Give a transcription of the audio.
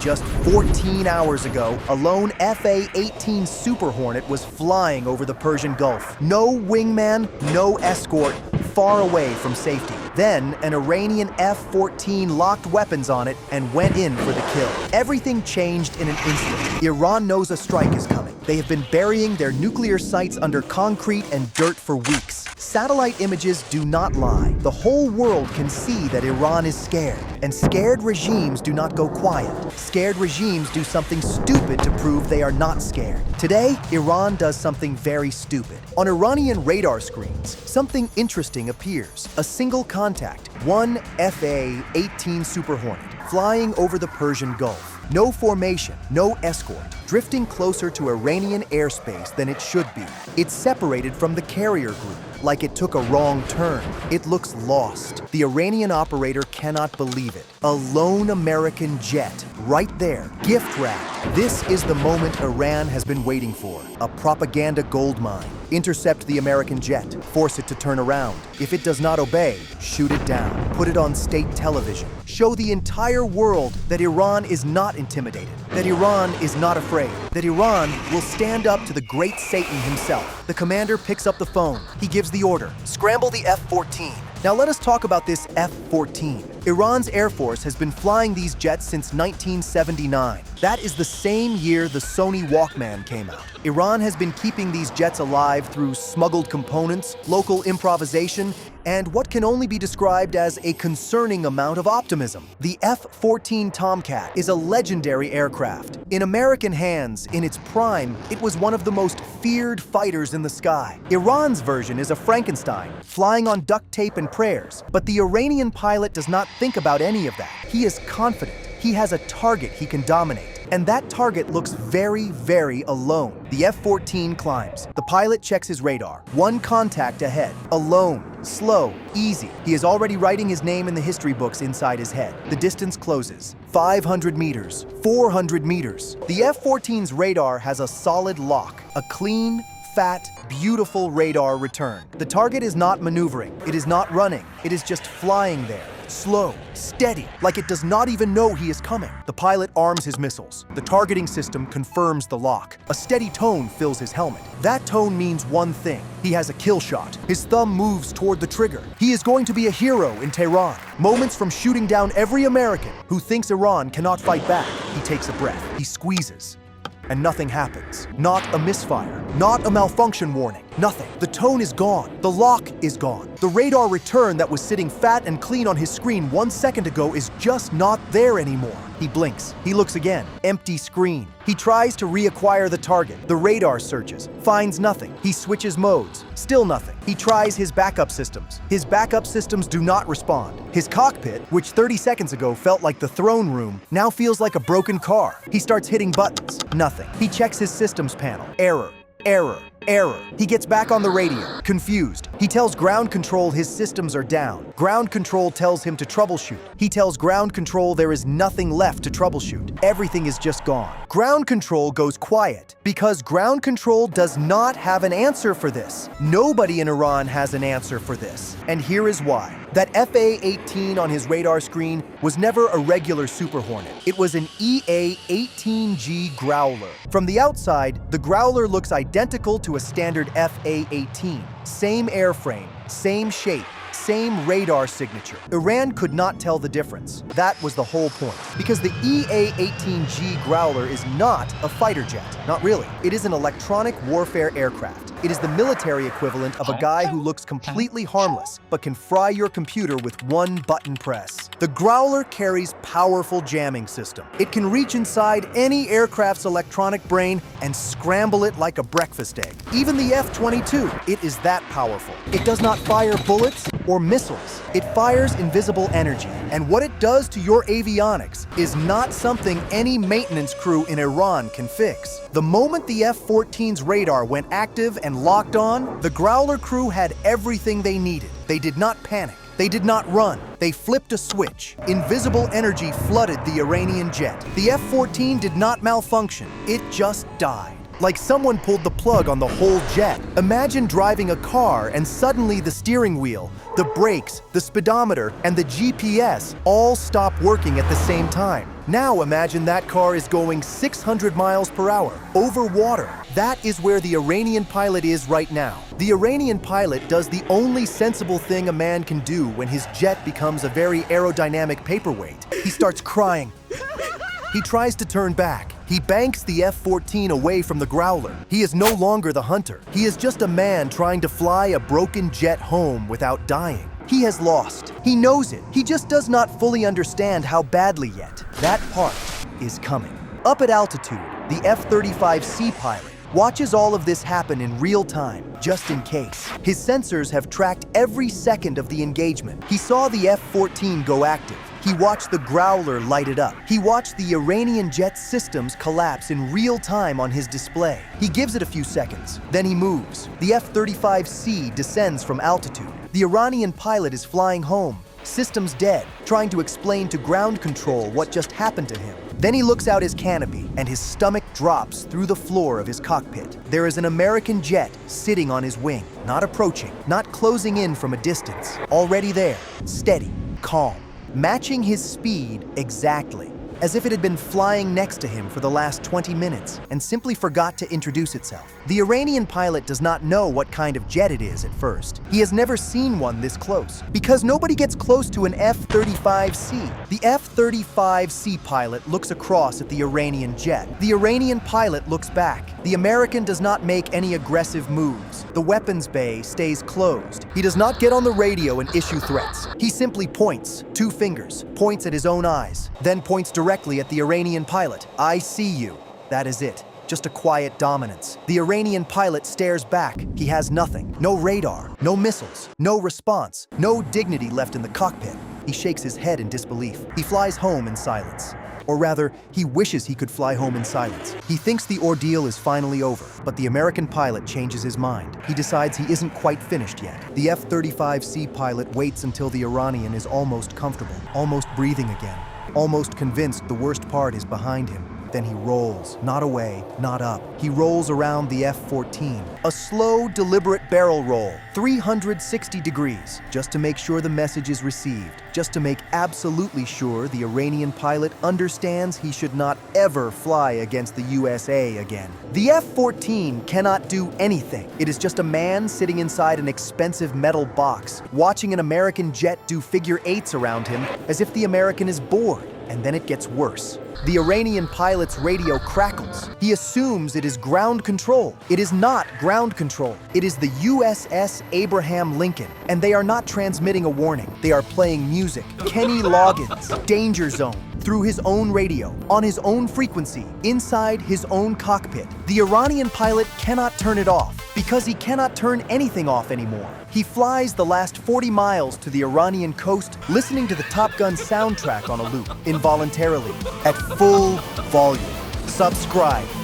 Just 14 hours ago, a lone F-18 Super Hornet was flying over the Persian Gulf. No wingman, no escort, far away from safety. Then, an Iranian F-14 locked weapons on it and went in for the kill. Everything changed in an instant. Iran knows a strike is coming. They have been burying their nuclear sites under concrete and dirt for weeks. Satellite images do not lie. The whole world can see that Iran is scared. And scared regimes do not go quiet. Scared regimes do something stupid to prove they are not scared. Today, Iran does something very stupid. On Iranian radar screens, something interesting appears. A single contact, one F-18 Super Hornet, flying over the Persian Gulf. No formation, no escort, drifting closer to Iranian airspace than it should be. It's separated from the carrier group, like it took a wrong turn. It looks lost. The Iranian operator cannot believe it. A lone American jet, right there, gift wrapped. This is the moment Iran has been waiting for. A propaganda goldmine. Intercept the American jet, force it to turn around. If it does not obey, shoot it down. Put it on state television. Show the entire world that Iran is not intimidated, that Iran is not afraid, that Iran will stand up to the great Satan himself. The commander picks up the phone. He gives the order, scramble the F-14. Now let us talk about this F-14. Iran's Air Force has been flying these jets since 1979. That is the same year the Sony Walkman came out. Iran has been keeping these jets alive through smuggled components, local improvisation, and what can only be described as a concerning amount of optimism. The F-14 Tomcat is a legendary aircraft. In American hands, in its prime, it was one of the most feared fighters in the sky. Iran's version is a Frankenstein, flying on duct tape and prayers. But the Iranian pilot does not think about any of that. He is confident. He has a target he can dominate. And that target looks very, very alone. The F-14 climbs. The pilot checks his radar. One contact ahead. Alone. Slow. Easy. He is already writing his name in the history books inside his head. The distance closes. 500 meters. 400 meters. The F-14's radar has a solid lock. A clean, fat, beautiful radar return. The target is not maneuvering. It is not running. It is just flying there. Slow, steady, like it does not even know he is coming. The pilot arms his missiles. The targeting system confirms the lock. A steady tone fills his helmet. That tone means one thing. He has a kill shot. His thumb moves toward the trigger. He is going to be a hero in Tehran. Moments from shooting down every American who thinks Iran cannot fight back. He takes a breath. He squeezes. And nothing happens. Not a misfire. Not a malfunction warning. Nothing. The tone is gone. The lock is gone. The radar return that was sitting fat and clean on his screen 1 second ago is just not there anymore. He blinks. He looks again. Empty screen. He tries to reacquire the target. The radar searches. Finds nothing. He switches modes. Still nothing. He tries his backup systems. His backup systems do not respond. His cockpit, which 30 seconds ago felt like the throne room, now feels like a broken car. He starts hitting buttons. Nothing. He checks his systems panel. Error. Error. Error. He gets back on the radio, confused. He tells ground control his systems are down. Ground control tells him to troubleshoot. He tells ground control there is nothing left to troubleshoot. Everything is just gone. Ground control goes quiet because ground control does not have an answer for this. Nobody in Iran has an answer for this. And here is why. That F-18 on his radar screen was never a regular Super Hornet. It was an EA-18G Growler. From the outside, the Growler looks identical to a standard F-18. Same airframe, same shape, same radar signature. Iran could not tell the difference. That was the whole point. Because the EA-18G Growler is not a fighter jet. Not really. It is an electronic warfare aircraft. It is the military equivalent of a guy who looks completely harmless, but can fry your computer with one button press. The Growler carries powerful jamming system. It can reach inside any aircraft's electronic brain and scramble it like a breakfast egg. Even the F-22, it is that powerful. It does not fire bullets or missiles. It fires invisible energy. And what it does to your avionics is not something any maintenance crew in Iran can fix. The moment the F-14's radar went active and locked on, the Growler crew had everything they needed. They did not panic. They did not run. They flipped a switch. Invisible energy flooded the Iranian jet. The F-14 did not malfunction. It just died. Like someone pulled the plug on the whole jet. Imagine driving a car and suddenly the steering wheel, the brakes, the speedometer, and the GPS all stop working at the same time. Now imagine that car is going 600 miles per hour over water. That is where the Iranian pilot is right now. The Iranian pilot does the only sensible thing a man can do when his jet becomes a very aerodynamic paperweight. He starts crying. He tries to turn back. He banks the F-14 away from the Growler. He is no longer the hunter. He is just a man trying to fly a broken jet home without dying. He has lost. He knows it. He just does not fully understand how badly yet. That part is coming. Up at altitude, the F-35C pilot watches all of this happen in real time, just in case. His sensors have tracked every second of the engagement. He saw the F-14 go active. He watched the Growler light it up. He watched the Iranian jet systems collapse in real time on his display. He gives it a few seconds, then he moves. The F-35C descends from altitude. The Iranian pilot is flying home, systems dead, trying to explain to ground control what just happened to him. Then he looks out his canopy, and his stomach drops through the floor of his cockpit. There is an American jet sitting on his wing, not approaching, not closing in from a distance. Already there, steady, calm, matching his speed exactly, as if it had been flying next to him for the last 20 minutes and simply forgot to introduce itself. The Iranian pilot does not know what kind of jet it is at first. He has never seen one this close, because nobody gets close to an F-35C. The F-35C pilot looks across at the Iranian jet. The Iranian pilot looks back. The American does not make any aggressive moves. The weapons bay stays closed. He does not get on the radio and issue threats. He simply points, two fingers, points at his own eyes, then points directly at the Iranian pilot. "I see you." That is it. Just a quiet dominance. The Iranian pilot stares back. He has nothing. No radar, no missiles, no response, no dignity left in the cockpit. He shakes his head in disbelief. He flies home in silence. Or rather, he wishes he could fly home in silence. He thinks the ordeal is finally over, but the American pilot changes his mind. He decides he isn't quite finished yet. The F-35C pilot waits until the Iranian is almost comfortable, almost breathing again, almost convinced the worst part is behind him. Then he rolls, not away, not up. He rolls around the F-14. A slow, deliberate barrel roll, 360 degrees, just to make sure the message is received, just to make absolutely sure the Iranian pilot understands he should not ever fly against the USA again. The F-14 cannot do anything. It is just a man sitting inside an expensive metal box, watching an American jet do figure eights around him as if the American is bored. And then it gets worse. The Iranian pilot's radio crackles. He assumes it is ground control. It is not ground control. It is the USS Abraham Lincoln, and they are not transmitting a warning. They are playing music. Kenny Loggins, Danger Zone, through his own radio, on his own frequency, inside his own cockpit. The Iranian pilot cannot turn it off, because he cannot turn anything off anymore. He flies the last 40 miles to the Iranian coast, listening to the Top Gun soundtrack on a loop, involuntarily, at full volume. Subscribe.